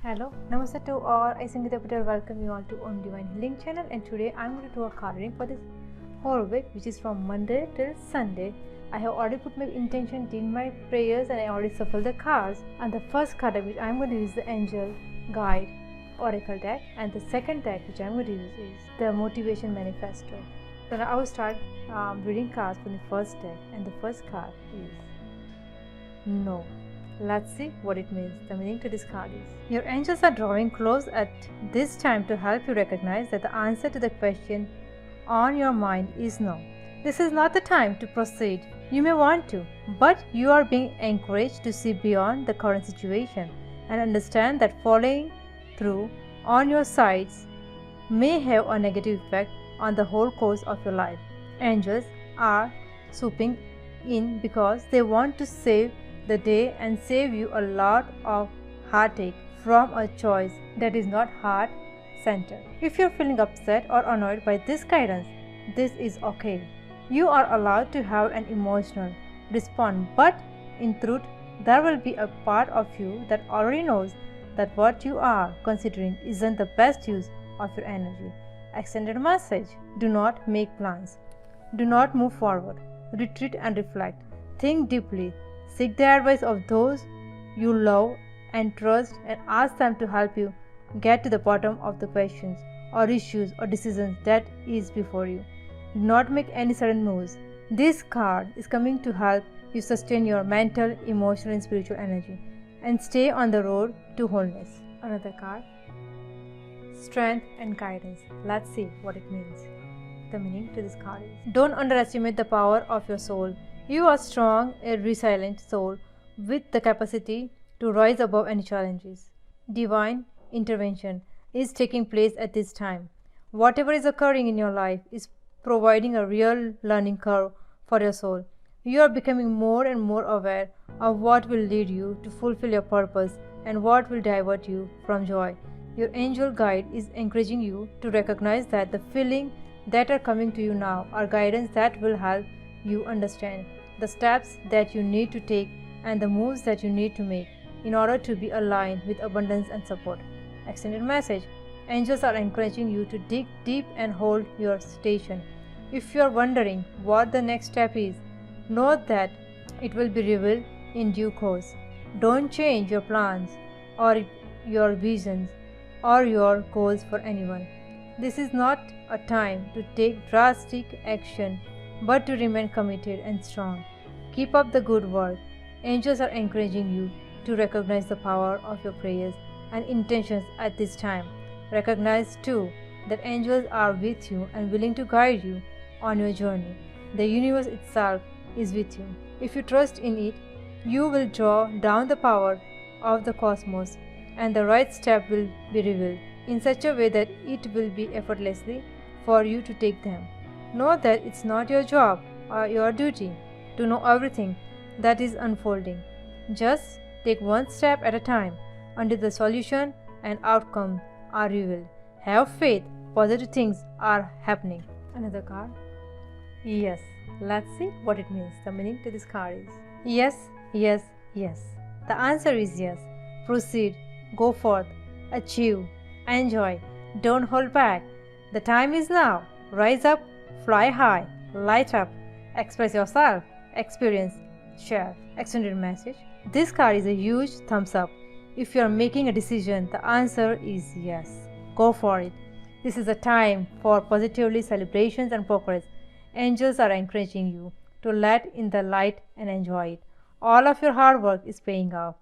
Hello, Namaste to all. I Sangeeta Patel welcome you all to On Divine Healing channel, and today I'm going to do a card reading for this whole week, which is from Monday till Sunday. I have already put my intention in my prayers and I already shuffled the cards. And the first card which I'm going to use the Angel Guide Oracle deck, and the second deck which I'm going to use is the Motivation Manifesto. So now I will start reading cards from the first deck, and the first card is No. Let's see what it means. The meaning to this card is: your angels are drawing close at this time to help you recognize that the answer to the question on your mind is no. This is not the time to proceed. You may want to, but you are being encouraged to see beyond the current situation and understand that following through on your sides may have a negative effect on the whole course of your life. Angels are swooping in because they want to save the day and save you a lot of heartache from a choice that is not heart-centered. If you're feeling upset or annoyed by this guidance, this is okay. You are allowed to have an emotional response, but in truth, there will be a part of you that already knows that what you are considering isn't the best use of your energy. Extended message: do not make plans. Do not move forward. Retreat and reflect. Think deeply. Seek the advice of those you love and trust, and ask them to help you get to the bottom of the questions or issues or decisions that is before you. Do not make any sudden moves. This card is coming to help you sustain your mental, emotional, and spiritual energy and stay on the road to wholeness. Another card: Strength and Guidance. Let's see what it means. The meaning to this card is: don't underestimate the power of your soul. You are strong, a resilient soul with the capacity to rise above any challenges. Divine intervention is taking place at this time. Whatever is occurring in your life is providing a real learning curve for your soul. You are becoming more and more aware of what will lead you to fulfill your purpose and what will divert you from joy. Your angel guide is encouraging you to recognize that the feelings that are coming to you now are guidance that will help you understand the steps that you need to take and the moves that you need to make in order to be aligned with abundance and support. Extended message: angels are encouraging you to dig deep and hold your station. If you are wondering what the next step is, know that it will be revealed in due course. Don't change your plans or your visions or your goals for anyone. This is not a time to take drastic action, but to remain committed and strong. Keep up the good work. Angels are encouraging you to recognize the power of your prayers and intentions at this time. Recognize too that angels are with you and willing to guide you on your journey. The universe itself is with you. If you trust in it, you will draw down the power of the cosmos, and the right step will be revealed in such a way that it will be effortlessly for you to take them. Know that it's not your job or your duty to know everything that is unfolding. Just take one step at a time until the solution and outcome are revealed. Have faith, positive things are happening. Another card: Yes. Let's see what it means. The meaning to this card is: yes, yes, yes. The answer is yes. Proceed, go forth, achieve, enjoy, don't hold back. The time is now. Rise up, fly high, light up, express yourself, experience, share. Extended message: this card is a huge thumbs up. If you are making a decision, the answer is yes. Go for it. This is a time for positively celebrations and progress. Angels are encouraging you to let in the light and enjoy it. All of your hard work is paying off.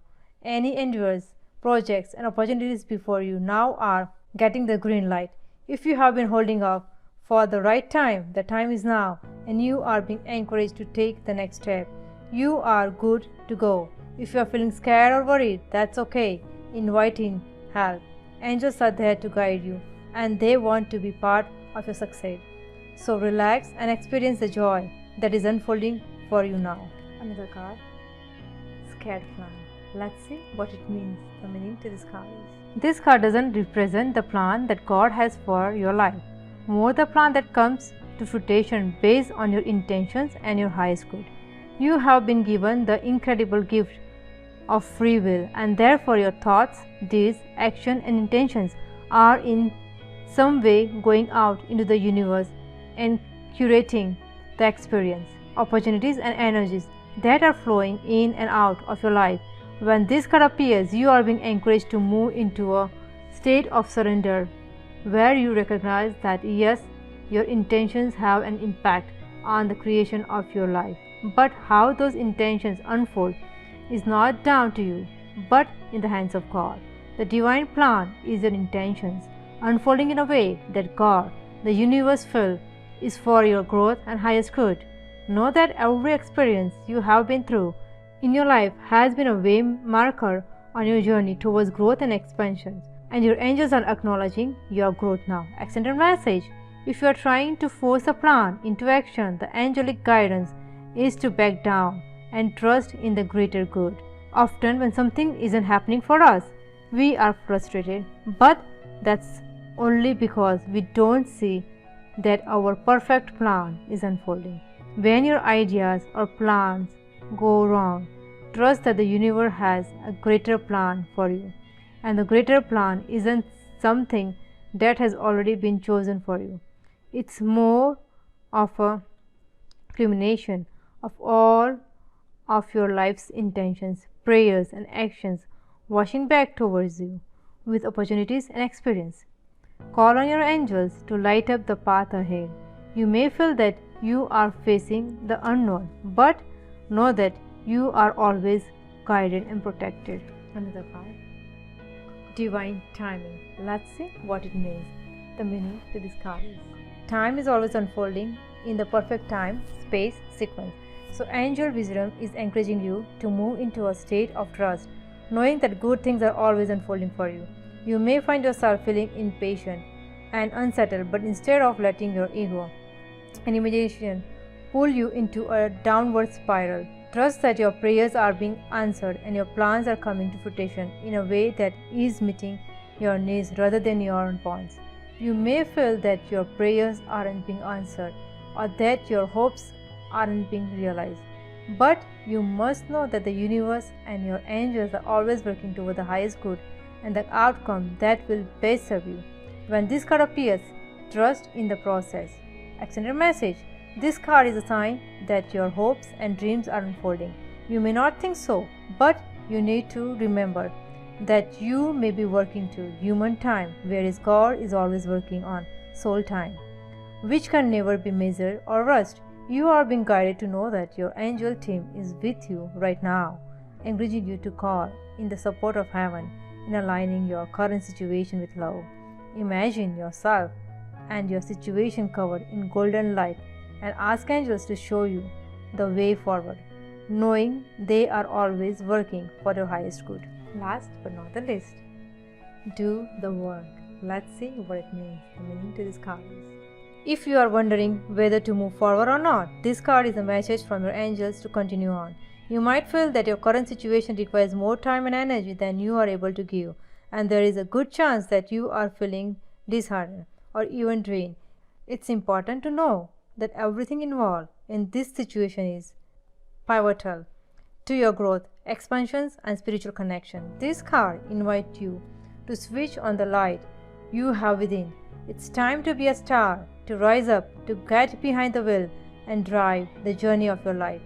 Any endeavors, projects, and opportunities before you now are getting the green light. If you have been holding off for the right time, the time is now, and you are being encouraged to take the next step. You are good to go. If you are feeling scared or worried, that's okay. Invite in help. Angels are there to guide you, and they want to be part of your success. So relax and experience the joy that is unfolding for you now. Another card: Scared Plan. Let's see what it means. The meaning to this card is: this card doesn't represent the plan that God has for your life, more the plan that comes to fruition based on your intentions and your highest good. You have been given the incredible gift of free will, and therefore your thoughts, deeds, action and intentions are in some way going out into the universe and curating the experience, opportunities and energies that are flowing in and out of your life. When this card appears, you are being encouraged to move into a state of surrender where you recognize that yes, your intentions have an impact on the creation of your life, but how those intentions unfold is not down to you, but in the hands of God. The divine plan is your intentions unfolding in a way that God, the universe, feel is for your growth and highest good. Know that every experience you have been through in your life has been a way marker on your journey towards growth and expansion, and your angels are acknowledging your growth now. Extended message: if you are trying to force a plan into action, the angelic guidance is to back down and trust in the greater good. Often, when something isn't happening for us, we are frustrated, but that's only because we don't see that our perfect plan is unfolding. When your ideas or plans go wrong, trust that the universe has a greater plan for you, and the greater plan isn't something that has already been chosen for you. It's more of a culmination of all of your life's intentions, prayers, and actions washing back towards you with opportunities and experience. Call on your angels to light up the path ahead. You may feel that you are facing the unknown, but know that you are always guided and protected. Another card. Divine timing. Let's see what it means. The meaning to this card is: time is always unfolding in the perfect time, space, sequence. So angel wisdom is encouraging you to move into a state of trust, knowing that good things are always unfolding for you. You may find yourself feeling impatient and unsettled, but instead of letting your ego and imagination pull you into a downward spiral, trust that your prayers are being answered and your plans are coming to fruition in a way that is meeting your needs rather than your wants. You may feel that your prayers aren't being answered or that your hopes aren't being realized, but you must know that the universe and your angels are always working toward the highest good and the outcome that will best serve you. When this card appears, trust in the process. Extended message: this card is a sign that your hopes and dreams are unfolding. You may not think so, but you need to remember that you may be working to human time, whereas God is always working on soul time, which can never be measured or rushed. You are being guided to know that your angel team is with you right now, encouraging you to call in the support of heaven in aligning your current situation with love. Imagine yourself and your situation covered in golden light and ask angels to show you the way forward, knowing they are always working for your highest good. Last but not the least, do the work. Let's see what it means. The meaning to this card is: if you are wondering whether to move forward or not, this card is a message from your angels to continue on. You might feel that your current situation requires more time and energy than you are able to give, and there is a good chance that you are feeling disheartened or even drained. It's important to know that everything involved in this situation is pivotal to your growth, expansions, and spiritual connection. This card invites you to switch on the light you have within. It's time to be a star, to rise up, to get behind the wheel and drive the journey of your life.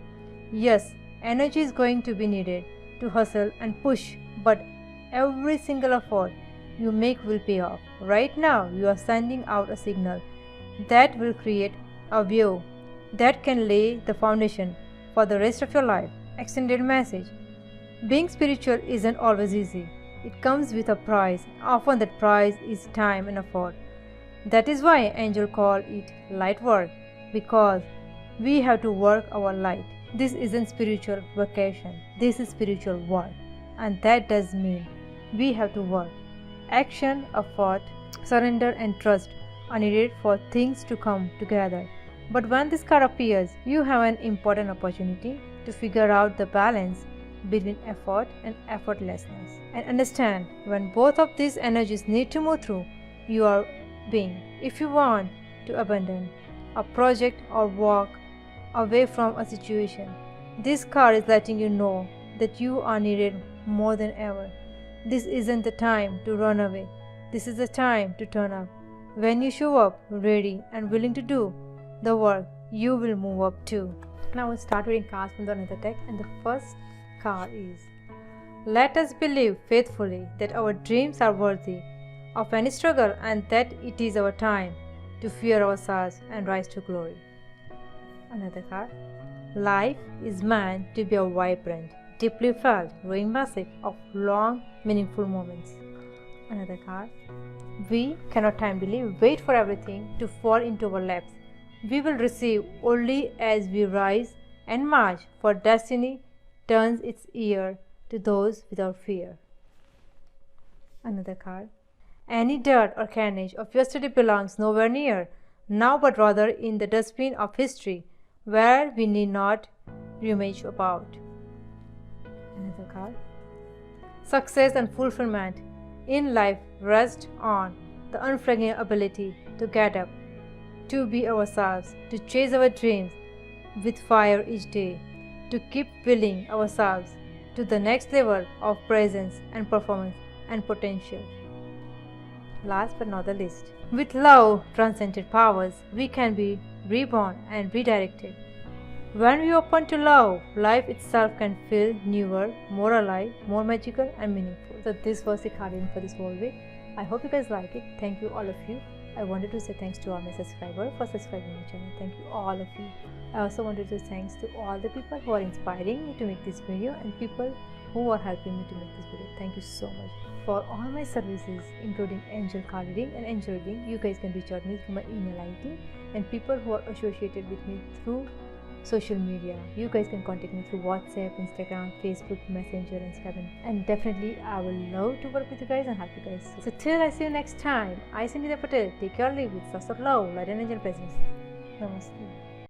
Yes, energy is going to be needed to hustle and push, but every single effort you make will pay off. Right now, you are sending out a signal that will create a view that can lay the foundation for the rest of your life. Extended message: being spiritual isn't always easy. It comes with a price. Often that price is time and effort. That is why angels call it light work, because we have to work our light. This isn't spiritual vacation. This is spiritual work. And that does mean we have to work. Action, effort, surrender and trust are needed for things to come together. But when this card appears, you have an important opportunity to figure out the balance between effort and effortlessness, and understand when both of these energies need to move through your being. If you want to abandon a project or walk away from a situation, this card is letting you know that you are needed more than ever. This isn't the time to run away. This is the time to turn up. When you show up ready and willing to do the work, you will move up too. Now we'll start reading cards from the another deck, and the first card is: let us believe faithfully that our dreams are worthy of any struggle and that it is our time to fear ourselves and rise to glory. Another card: life is meant to be a vibrant, deeply felt, growing massive of long, meaningful moments. Another card: we cannot timely wait for everything to fall into our laps. We will receive only as we rise and march, for destiny turns its ear to those without fear. Another card: any dirt or carnage of yesterday belongs nowhere near now, but rather in the dustbin of history, where we need not rummage about. Another card: success and fulfillment in life rest on the unflagging ability to get up, to be ourselves, to chase our dreams with fire each day, to keep willing ourselves to the next level of presence and performance and potential. Last but not the least, with love transcended powers, we can be reborn and redirected. When we open to love, life itself can feel newer, more alive, more magical and meaningful. So this was the card reading for this whole week. I hope you guys like it. Thank you all of you. I wanted to say thanks to all my subscribers for subscribing to my channel. Thank you all of you. I also wanted to say thanks to all the people who are inspiring me to make this video and people who are helping me to make this video. Thank you so much. For all my services, including angel card reading and angel reading, you guys can reach out to me through my email ID, and people who are associated with me through social media, you guys can contact me through WhatsApp, Instagram, Facebook, Messenger and Skype, and definitely I will love to work with you guys and help you guys. So till I see you next time, I Sangeeta Patel, take care, live with lots of love, light and angel presence. Namaste.